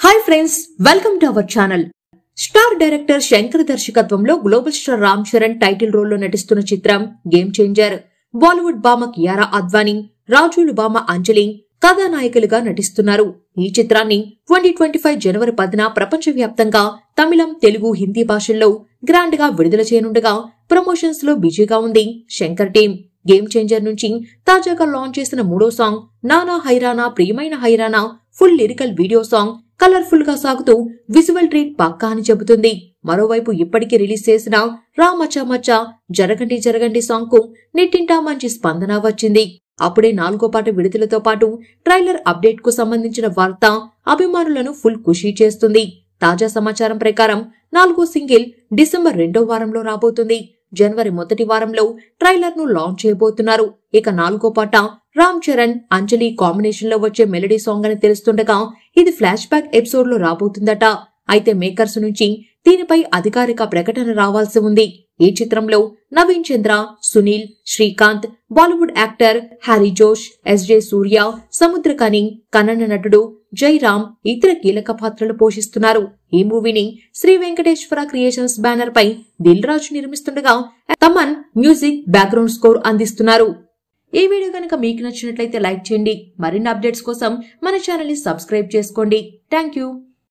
Hi friends, welcome to our channel. Star director Shankar దర్శకత్వంలో global star Ram Charan title రోల్లో నటిస్తున్న చిత్రం గేమ్ చేంజర్. బాలీవుడ్ భామ కియారా అద్వానీ, రాజులు భామ అంజలి కథానాయకులుగా నటిస్తున్నారు. ఈ చిత్రాన్ని 2025 జనవరి 10న ప్రపంచవ్యాప్తంగా తమిళం, తెలుగు, హిందీ భాషల్లో గ్రాండ్ గా విడుదల చేయనుండగా ప్రమోషన్స్ లో బిజీగా ఉంది శంకర్ టీం. గేమ్ చేంజర్ నుంచి తాజాగా లాంచ్ చేసిన మూడో సాంగ్ నానా హైరానా ప్రియమైన హైరానా full lyrical video song colourful గా సాగుతూ విజువల్ ట్రీట్ పక్కా అని చెబుతుంది. మరోవైపు ఇప్పటికీ రిలీజ్ చేసిన రా మచ్చా మచ్చా జరగండి జరగండి సాంగ్ కు నెట్టింటా మంచి స్పందన వచ్చింది. అప్పుడే 4వ పాట విడుదలతో పాటు ట్రైలర్ అప్డేట్ కు సంబంధించిన వార్త అభిమానులను ఫుల్ ఖుషీ చేస్తుంది. తాజా సమాచారం ప్రకారం 4వ సింగిల్ డిసెంబర్ 2వ వారంలో రాబోతుంది. జనవరి మొదటి వారంలో ట్రైలర్ ను లాంచ్ చేయబోతున్నారు. ఇక 4వ పాట రామ్ చరణ్, అంజలి కాంబినేషన్ లో వచ్చే మెలడీ సాంగ్ అని తెలుస్తుండగా ఇది ఫ్లాష్ బ్యాక్ ఎపిసోడ్ లో రాబోతుందట. అయితే మేకర్స్ నుంచి దీనిపై అధికారిక ప్రకటన రావాల్సి ఉంది. ఈ చిత్రంలో నవీన్ చంద్ర, సునీల్, శ్రీకాంత్, బాలీవుడ్ యాక్టర్ హ్యారీ జోష్, ఎస్జే సూర్య, సముద్రకని, కన్నడ నటుడు జైరామ్ ఇతర కీలక పాత్రలు పోషిస్తున్నారు. ఈ మూవీని శ్రీ వెంకటేశ్వర క్రియేషన్స్ బ్యానర్ పై Dil Raju నిర్మిస్తుండగా Thaman music background score అందిస్తున్నారు. ఈ వీడియో కనుక మీకు నచ్చినట్లయితే లైక్ చేయండి. మరిన్ని అప్డేట్స్ కోసం మన ఛానల్ ని సబ్స్క్రైబ్ చేసుకోండి. Thank you.